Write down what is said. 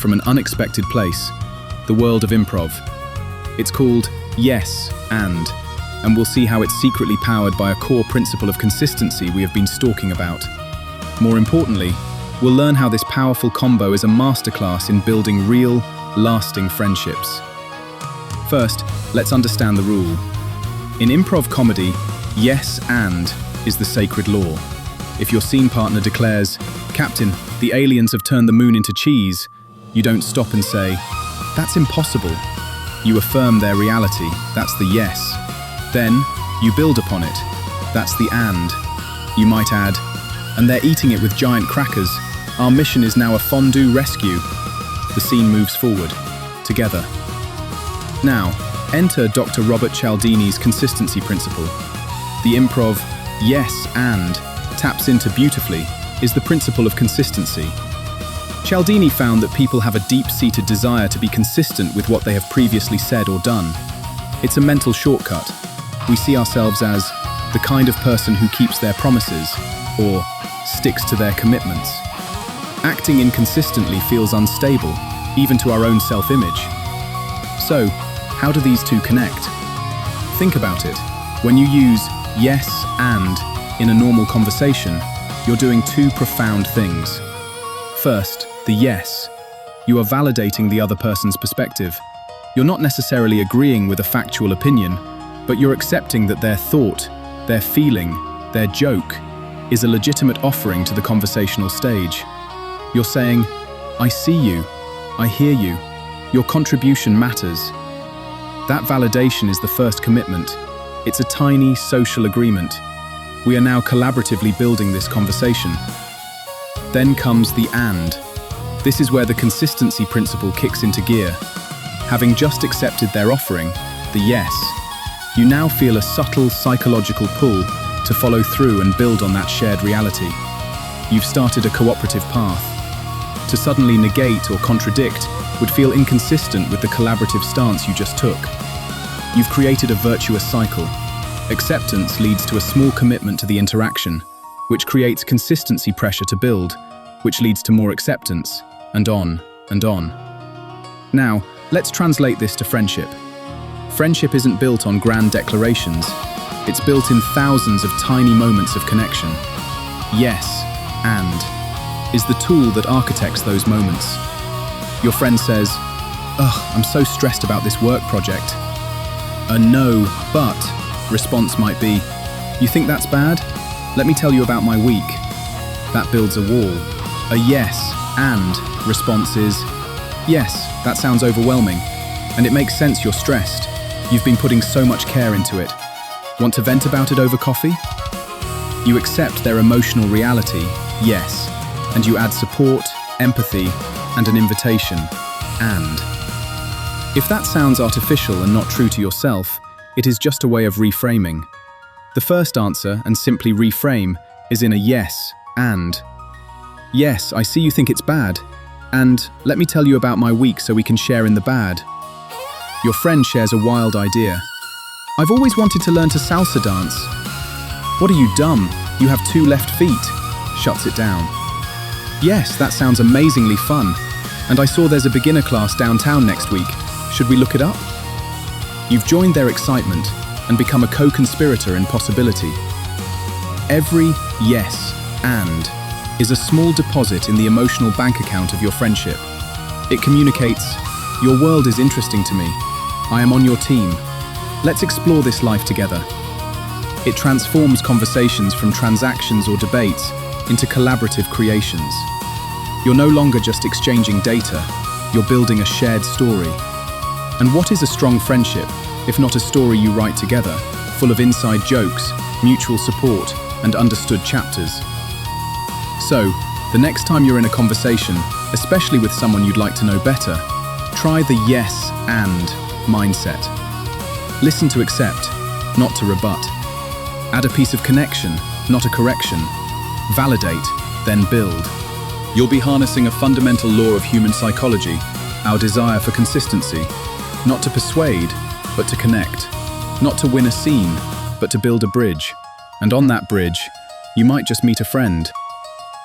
from an unexpected place, the world of improv. It's called Yes and we'll see how it's secretly powered by a core principle of consistency we have been talking about. More importantly, we'll learn how this powerful combo is a masterclass in building real, lasting friendships. First, let's understand the rule. In improv comedy, yes and is the sacred law. If your scene partner declares, "Captain, the aliens have turned the moon into cheese," you don't stop and say, "That's impossible." You affirm their reality, that's the yes. Then, you build upon it, that's the and. You might add, "And they're eating it with giant crackers. Our mission is now a fondue rescue." The scene moves forward, together. Now, enter Dr. Robert Cialdini's consistency principle. The improv yes and taps into beautifully is the principle of consistency. Cialdini found that people have a deep-seated desire to be consistent with what they have previously said or done. It's a mental shortcut. We see ourselves as the kind of person who keeps their promises or sticks to their commitments. Acting inconsistently feels unstable, even to our own self-image. So, how do these two connect? Think about it. When you use yes and in a normal conversation, you're doing two profound things. First, the yes. You are validating the other person's perspective. You're not necessarily agreeing with a factual opinion, but you're accepting that their thought, their feeling, their joke is a legitimate offering to the conversational stage. You're saying, "I see you, I hear you, your contribution matters." That validation is the first commitment. It's a tiny social agreement. We are now collaboratively building this conversation. Then comes the and. This is where the consistency principle kicks into gear. Having just accepted their offering, the yes, you now feel a subtle psychological pull to follow through and build on that shared reality. You've started a cooperative path. To suddenly negate or contradict would feel inconsistent with the collaborative stance you just took. You've created a virtuous cycle. Acceptance leads to a small commitment to the interaction, which creates consistency pressure to build, which leads to more acceptance, and on and on. Now, let's translate this to friendship. Friendship isn't built on grand declarations. It's built in thousands of tiny moments of connection. Yes, and is the tool that architects those moments. Your friend says, "Ugh, I'm so stressed about this work project." A no, but response might be, "You think that's bad? Let me tell you about my week." That builds a wall. A yes, and response is, "Yes, that sounds overwhelming, and it makes sense you're stressed. You've been putting so much care into it. Want to vent about it over coffee?" You accept their emotional reality, yes, and you add support, empathy, and an invitation, and. If that sounds artificial and not true to yourself, it is just a way of reframing. The first answer, and simply reframe, is in a yes, and. "Yes, I see you think it's bad, and let me tell you about my week so we can share in the bad." Your friend shares a wild idea. "I've always wanted to learn to salsa dance." "What are you, dumb? You have 2 left feet." Shuts it down. "Yes, that sounds amazingly fun, and I saw there's a beginner class downtown next week. Should we look it up?" You've joined their excitement and become a co-conspirator in possibility. Every yes and is a small deposit in the emotional bank account of your friendship. It communicates, "Your world is interesting to me. I am on your team. Let's explore this life together." It transforms conversations from transactions or debates into collaborative creations. You're no longer just exchanging data, you're building a shared story. And what is a strong friendship, if not a story you write together, full of inside jokes, mutual support, and understood chapters? So, the next time you're in a conversation, especially with someone you'd like to know better, try the yes and mindset. Listen to accept, not to rebut. Add a piece of connection, not a correction. Validate, then build. You'll be harnessing a fundamental law of human psychology, our desire for consistency. Not to persuade, but to connect. Not to win a scene, but to build a bridge. And on that bridge, you might just meet a friend,